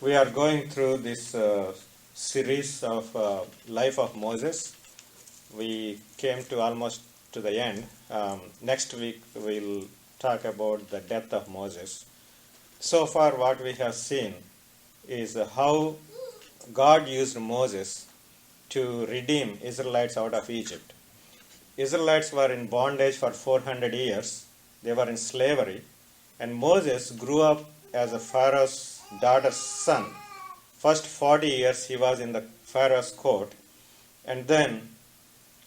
We are going through this series of life of Moses. We came to almost to the end. Next week we'll talk about the death of Moses. So far what we have seen is how God used Moses to redeem Israelites out of Egypt. Israelites were in bondage for 400 years. They were in slavery. And Moses grew up as a Pharaoh's daughter's son. First 40 years he was in the Pharaoh's court. And then,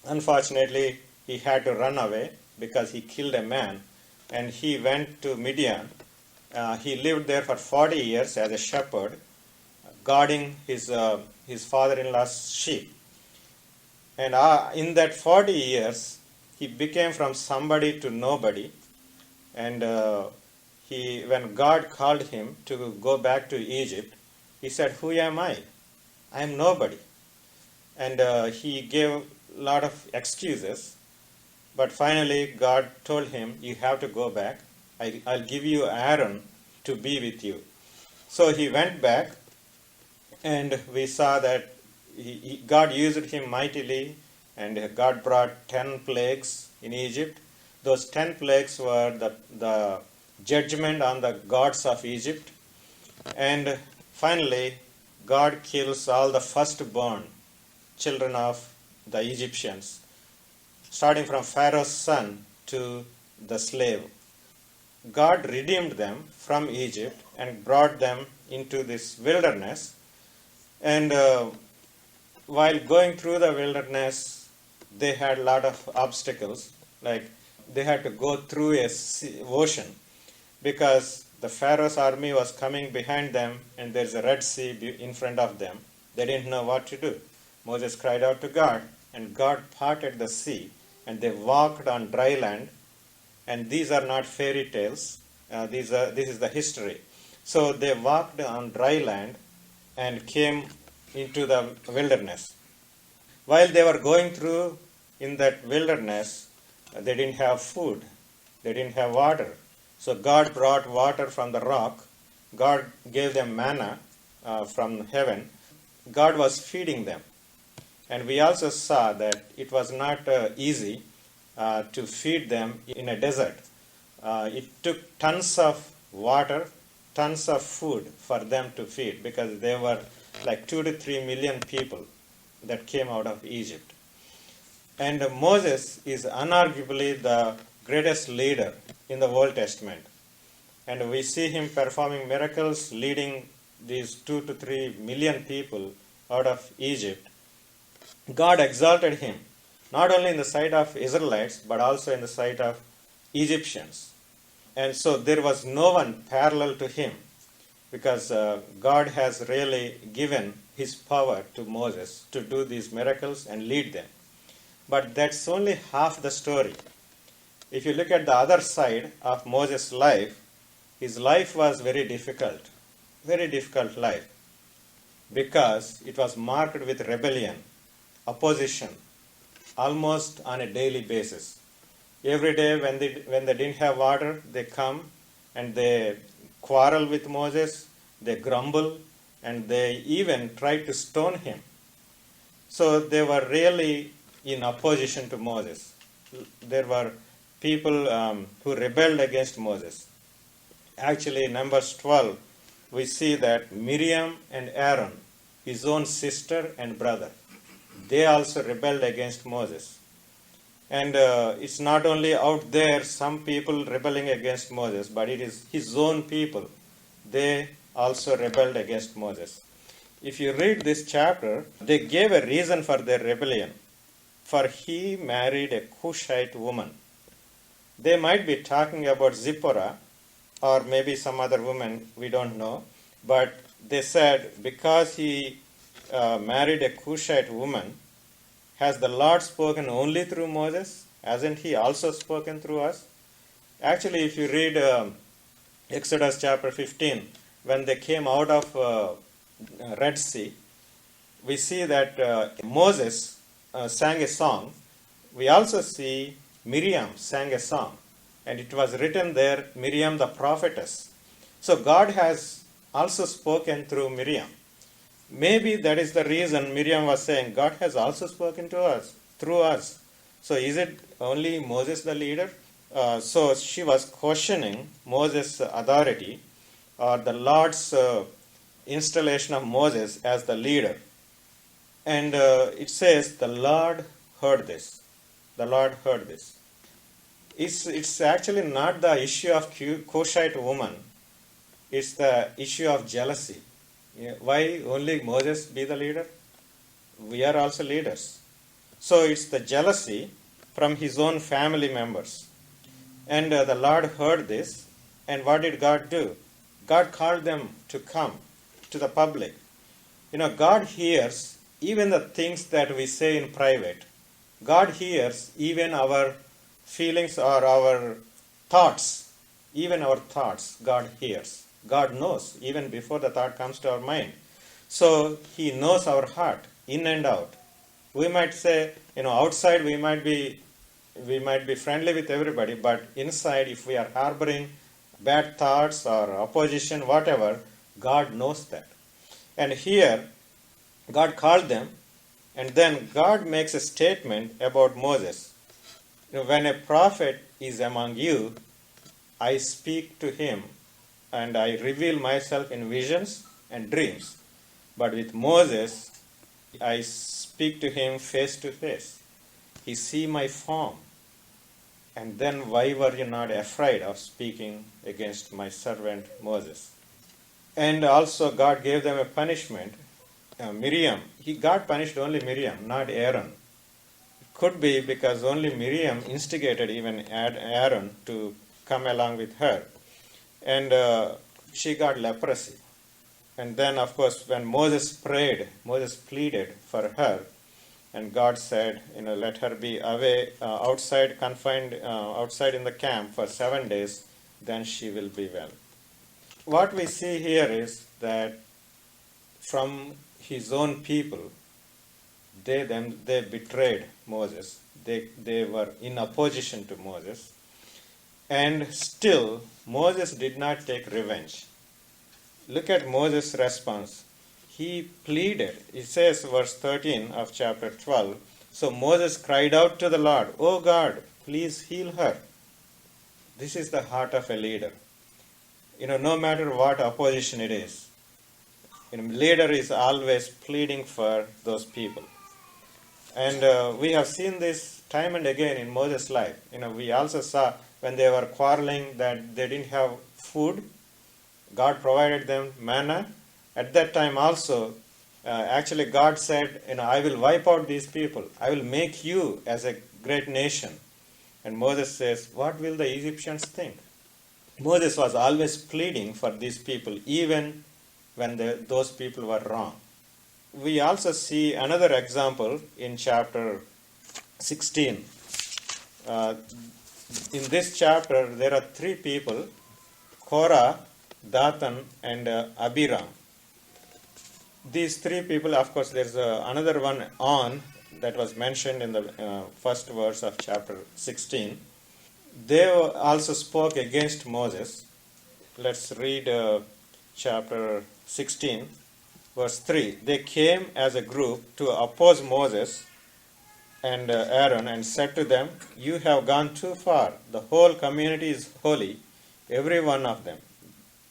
unfortunately, he had to run away because he killed a man. And he went to Midian. He lived there for 40 years as a shepherd, guarding his father-in-law's sheep. And in that 40 years, he became from somebody to nobody. And when God called him to go back to Egypt, he said, "Who am I? I am nobody." And he gave a lot of excuses. But finally, God told him, "You have to go back. I'll give you Aaron to be with you." So he went back, and we saw that God used him mightily, and God brought 10 plagues in Egypt. Those 10 plagues were the judgment on the gods of Egypt. And finally, God kills all the firstborn children of the Egyptians, starting from Pharaoh's son to the slave. God redeemed them from Egypt and brought them into this wilderness. And while going through the wilderness, they had a lot of obstacles, like they had to go through a ocean because the Pharaoh's army was coming behind them and there's a Red Sea in front of them. They didn't know what to do. Moses cried out to God, and God parted the sea, and they walked on dry land. And these are not fairy tales. This is the history. So they walked on dry land and came into the wilderness. While they were going through in that wilderness, they didn't have food. They didn't have water. So God brought water from the rock. God gave them manna from heaven. God was feeding them. And we also saw that it was not easy to feed them in a desert. It took tons of water, tons of food for them to feed, because there were like 2 to 3 million people that came out of Egypt. And Moses is unarguably the greatest leader in the Old Testament. And we see him performing miracles, leading these 2 to 3 million people out of Egypt. God exalted him, not only in the sight of Israelites, but also in the sight of Egyptians. And so there was no one parallel to him, because God has really given his power to Moses to do these miracles and lead them. But that's only half the story. If you look at the other side of Moses' life, his life was very difficult life, because it was marked with rebellion, opposition, almost on a daily basis. Every day when they didn't have water, they come and they quarrel with Moses, they grumble, and they even tried to stone him. So they were really in opposition to Moses. There were people who rebelled against Moses. Actually, in Numbers 12, we see that Miriam and Aaron, his own sister and brother, they also rebelled against Moses. And it's not only out there some people rebelling against Moses, but it is his own people. They also rebelled against Moses. If you read this chapter, they gave a reason for their rebellion. For he married a Cushite woman. They might be talking about Zipporah, or maybe some other woman, we don't know. But they said, because he married a Cushite woman, has the Lord spoken only through Moses? Hasn't he also spoken through us? Actually, if you read Exodus chapter 15, when they came out of Red Sea, we see that Moses sang a song. We also see Miriam sang a song. And it was written there, Miriam the prophetess. So God has also spoken through Miriam. Maybe that is the reason Miriam was saying, God has also spoken to us, through us. So is it only Moses the leader? So she was questioning Moses' authority or the Lord's installation of Moses as the leader. And it says, the Lord heard this. The Lord heard this. It's actually not the issue of Cushite woman. It's the issue of jealousy. Yeah, why only Moses be the leader? We are also leaders. So it's the jealousy from his own family members. And the Lord heard this. And what did God do? God called them to come to the public. God hears even the things that we say in private. God hears even our feelings or our thoughts. Even our thoughts, God hears. God knows even before the thought comes to our mind. So He knows our heart in and out. We might say, outside we might be friendly with everybody, but inside, if we are harboring bad thoughts or opposition, whatever, God knows that. And here, God called them, and then God makes a statement about Moses. When a prophet is among you, I speak to him and I reveal myself in visions and dreams. But with Moses, I speak to him face to face. He see my form. And then why were you not afraid of speaking against my servant Moses? And also God gave them a punishment. Miriam, God punished only Miriam, not Aaron. It could be because only Miriam instigated even Aaron to come along with her. And she got leprosy. And then, of course, when Moses pleaded for her, and God said, let her be away, confined outside in the camp for 7 days, then she will be well. What we see here is that from his own people, they betrayed Moses. They were in opposition to Moses. And still, Moses did not take revenge. Look at Moses' response. He pleaded. It says, verse 13 of chapter 12, so Moses cried out to the Lord, "O God, please heal her." This is the heart of a leader. No matter what opposition it is, leader is always pleading for those people. And we have seen this time and again in Moses' life. We also saw when they were quarreling that they didn't have food, God provided them manna. At that time also, actually God said, I will wipe out these people. I will make you as a great nation. And Moses says, what will the Egyptians think? Moses was always pleading for these people, even when those people were wrong. We also see another example in chapter 16. In this chapter, there are 3 people, Korah, Dathan, and Abiram. These 3 people, of course, there's another one, On, that was mentioned in the first verse of chapter 16. They also spoke against Moses. Let's read chapter 16, verse 3. They came as a group to oppose Moses and Aaron and said to them, "You have gone too far. The whole community is holy, every one of them,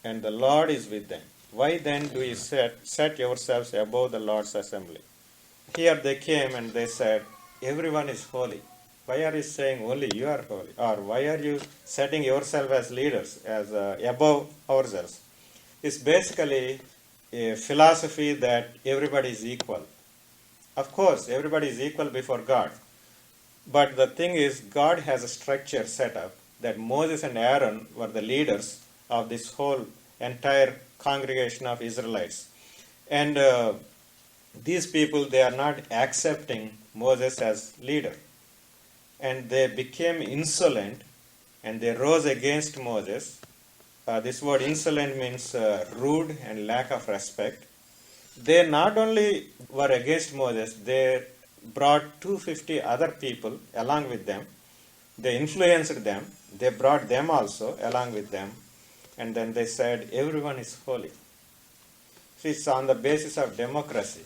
and the Lord is with them. Why then do you set yourselves above the Lord's assembly?" Here they came and they said, everyone is holy. Why are you saying only you are holy? Or why are you setting yourself as leaders, as above ourselves? It's basically a philosophy that everybody is equal. Of course, everybody is equal before God. But the thing is, God has a structure set up that Moses and Aaron were the leaders of this whole entire congregation of Israelites. And these people, they are not accepting Moses as leader. And they became insolent and they rose against Moses. This word insolent means rude and lack of respect. They not only were against Moses, they brought 250 other people along with them. They influenced them. They brought them also along with them. And then they said, everyone is holy. It's on the basis of democracy.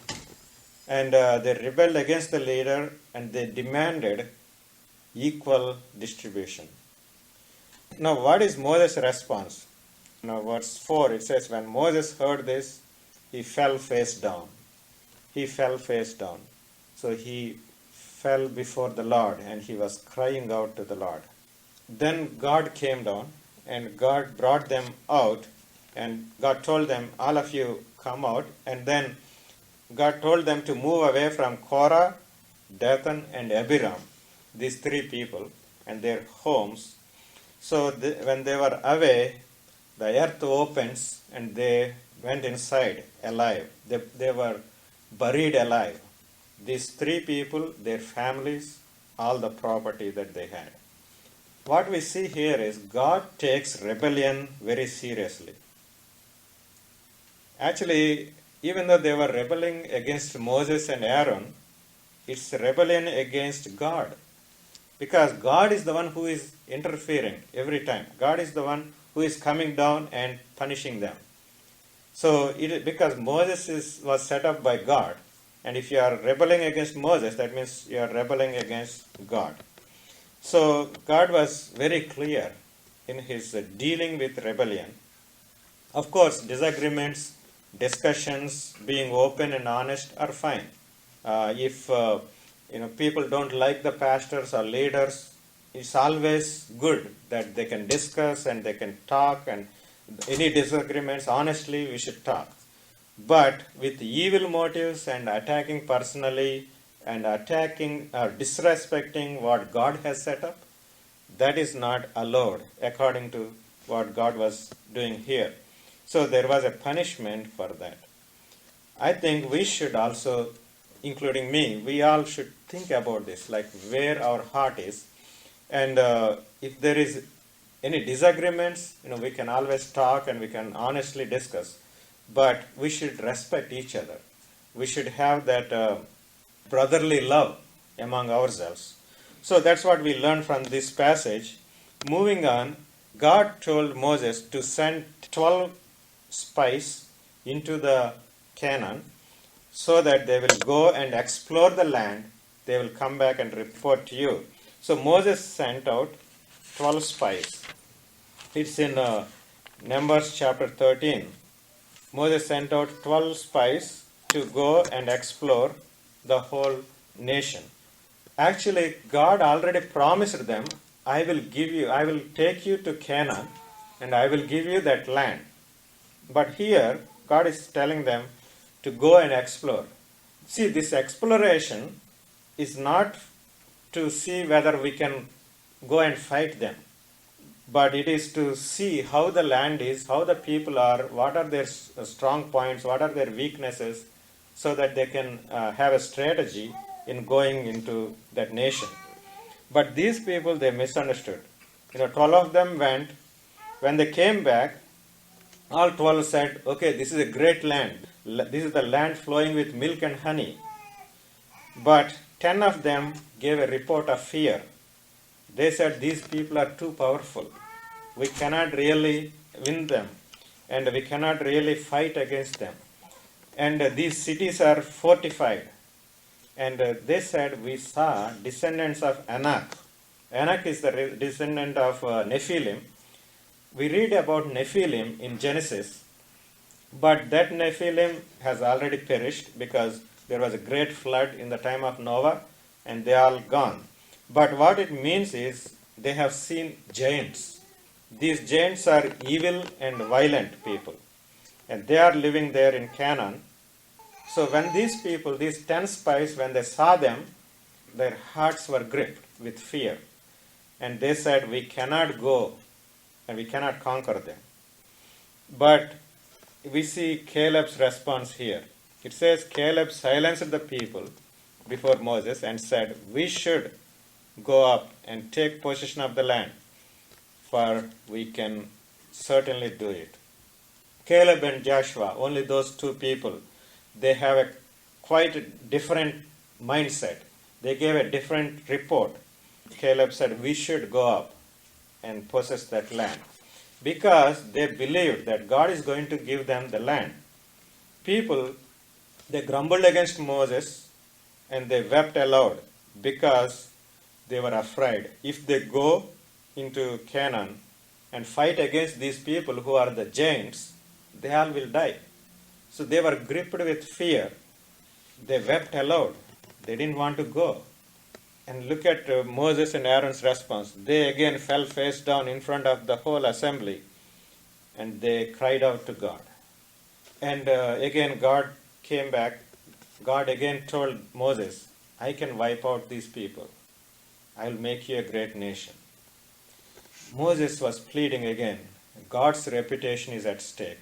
And they rebelled against the leader and they demanded equal distribution. Now, what is Moses' response? Now, verse 4, it says, when Moses heard this, he fell face down. He fell face down. So he fell before the Lord and he was crying out to the Lord. Then God came down and God brought them out and God told them, all of you come out. And then God told them to move away from Korah, Dathan, and Abiram, these three people, and their homes. So when they were away, the earth opens and they went inside alive. They were buried alive. These three people, their families, all the property that they had. What we see here is God takes rebellion very seriously. Actually, even though they were rebelling against Moses and Aaron, it's rebellion against God. Because God is the one who is interfering every time. God is the one who is coming down and punishing them. So, because Moses was set up by God, and if you are rebelling against Moses, that means you are rebelling against God. So, God was very clear in his dealing with rebellion. Of course, disagreements, discussions, being open and honest are fine. If people don't like the pastors or leaders, it's always good that they can discuss and they can talk, and any disagreements, honestly, we should talk. But with evil motives and attacking personally and attacking or disrespecting what God has set up, that is not allowed according to what God was doing here. So there was a punishment for that. I think we should also, including me, we all should think about this, like where our heart is. And if there is any disagreements, we can always talk and we can honestly discuss. But we should respect each other. We should have that brotherly love among ourselves. So that's what we learn from this passage. Moving on, God told Moses to send 12 spies into the Canaan so that they will go and explore the land. They will come back and report to you. So Moses sent out 12 spies. It's in Numbers chapter 13. Moses sent out 12 spies to go and explore the whole nation. Actually, God already promised them, I will take you to Canaan and I will give you that land. But here, God is telling them to go and explore. See, this exploration is not to see whether we can go and fight them, but it is to see how the land is, how the people are, what are their strong points, what are their weaknesses, so that they can have a strategy in going into that nation. But these people, they misunderstood. 12 of them went. When they came back, all 12 said, okay, this is a great land. This is the land flowing with milk and honey. But 10 of them gave a report of fear. They said, these people are too powerful. We cannot really win them, and we cannot really fight against them. And these cities are fortified. And they said, we saw descendants of Anak. Anak is the descendant of Nephilim. We read about Nephilim in Genesis, but that Nephilim has already perished because there was a great flood in the time of Noah, and they are all gone. But what it means is they have seen giants. These giants are evil and violent people, and they are living there in Canaan. So when these people, these 10 spies, when they saw them, their hearts were gripped with fear. And they said, we cannot go and we cannot conquer them. But we see Caleb's response here. It says, Caleb silenced the people before Moses and said, we should go up and take possession of the land, for we can certainly do it. Caleb and Joshua, only those two people, they have a quite different mindset. They gave a different report. Caleb said, we should go up and possess that land, because they believed that God is going to give them the land. people, they grumbled against Moses and they wept aloud because they were afraid. If they go into Canaan and fight against these people who are the giants, they all will die. So they were gripped with fear. They wept aloud. They didn't want to go. And look at Moses and Aaron's response. They again fell face down in front of the whole assembly and they cried out to God. And again God came back. God again told Moses, I can wipe out these people. I will make you a great nation. Moses was pleading again. God's reputation is at stake.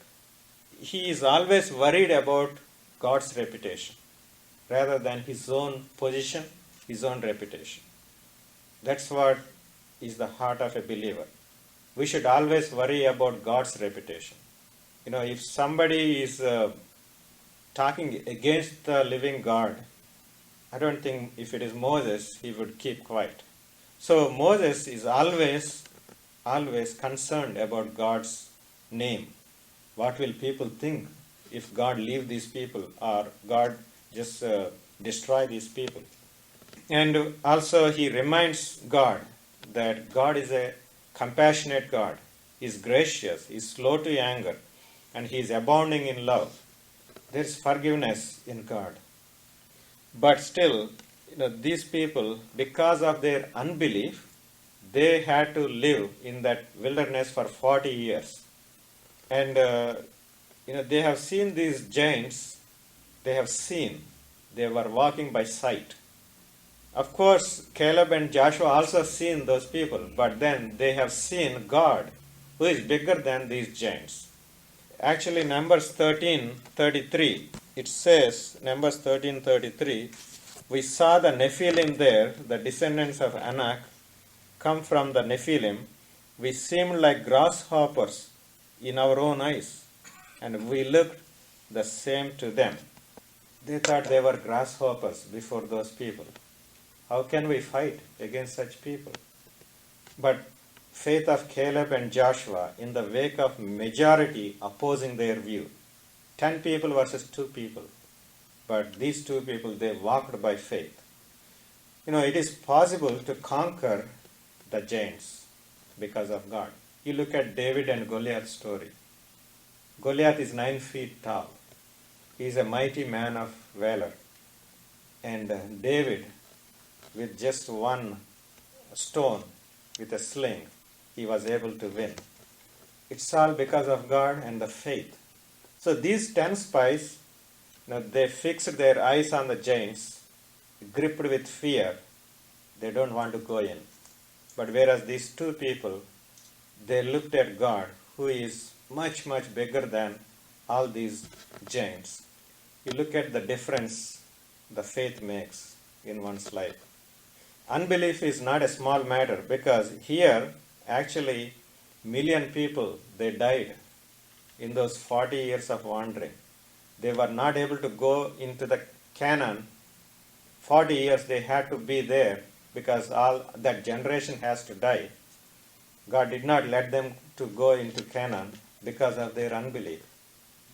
He is always worried about God's reputation rather than his own position, his own reputation. That's what is the heart of a believer. We should always worry about God's reputation. If somebody is talking against the living God, I don't think if it is Moses, he would keep quiet. So Moses is always concerned about God's name. What will people think if God leave these people or God just destroy these people? And also he reminds God that God is a compassionate God. He is gracious, he is slow to anger, and he is abounding in love. There is forgiveness in God. But still, these people, because of their unbelief, they had to live in that wilderness for 40 years. And, they have seen these giants, they were walking by sight. Of course, Caleb and Joshua also seen those people, but then they have seen God, who is bigger than these giants. Actually, Numbers 13:33, it says, Numbers 13:33, we saw the Nephilim there, the descendants of Anak, come from the Nephilim. We seemed like grasshoppers in our own eyes, and we looked the same to them. They thought they were grasshoppers before those people. How can we fight against such people? But faith of Caleb and Joshua in the wake of majority opposing their view. 10 people versus 2 people. But these 2 people, they walked by faith. It is possible to conquer the giants because of God. You look at David and Goliath's story. Goliath is 9 feet tall. He is a mighty man of valor. And David, with just one stone, with a sling, he was able to win. It's all because of God and the faith. So these 10 spies, they fixed their eyes on the giants, gripped with fear. They don't want to go in. But whereas these 2 people, they looked at God, who is much, much bigger than all these giants. You look at the difference the faith makes in one's life. Unbelief is not a small matter, because here, actually, million people, they died in those 40 years of wandering. They were not able to go into the Canaan. 40 years they had to be there because all that generation has to die. God did not let them to go into Canaan because of their unbelief.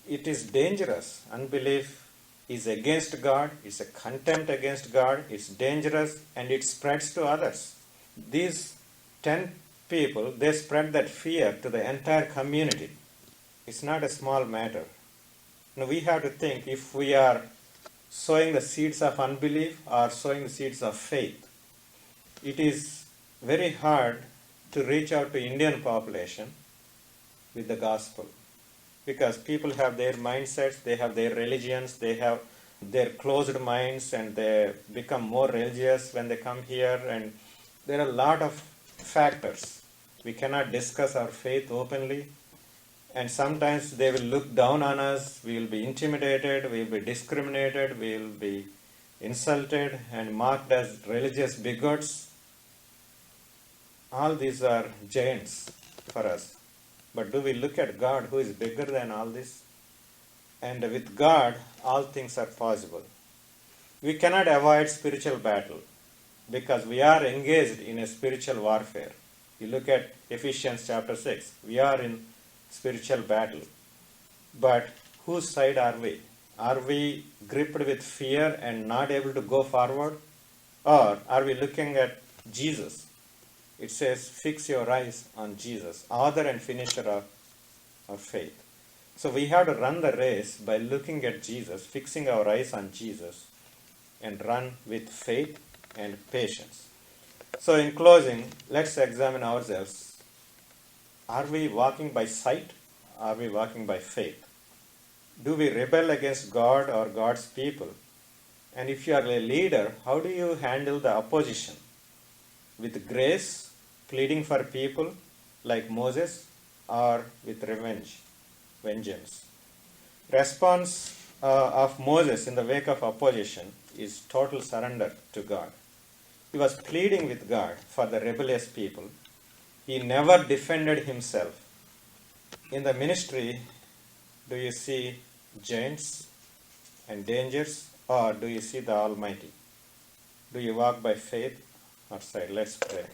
It is dangerous. Unbelief is against God, it's a contempt against God, it's dangerous, and it spreads to others. These 10 people, they spread that fear to the entire community. It's not a small matter. Now we have to think if we are sowing the seeds of unbelief or sowing the seeds of faith. It is very hard to reach out to Indian population with the gospel, because people have their mindsets, they have their religions, they have their closed minds, and they become more religious when they come here, and there are a lot of factors. We cannot discuss our faith openly, and sometimes they will look down on us, we will be intimidated, we will be discriminated, we will be insulted and marked as religious bigots. All these are giants for us. But do we look at God, who is bigger than all this? And with God, all things are possible. We cannot avoid spiritual battle because we are engaged in a spiritual warfare. You look at Ephesians chapter 6. We are in spiritual battle. But whose side are we? Are we gripped with fear and not able to go forward? Or are we looking at Jesus? It says, fix your eyes on Jesus, author and finisher of faith. So we have to run the race by looking at Jesus, fixing our eyes on Jesus, and run with faith and patience. So in closing, let's examine ourselves. Are we walking by sight? Are we walking by faith? Do we rebel against God or God's people? And if you are a leader, how do you handle the opposition? With grace, pleading for people like Moses, or with vengeance? Response of Moses in the wake of opposition is total surrender to God. He was pleading with God for the rebellious people. He never defended himself. In the ministry, do you see giants and dangers, or do you see the Almighty? Do you walk by faith or sight? Let's pray.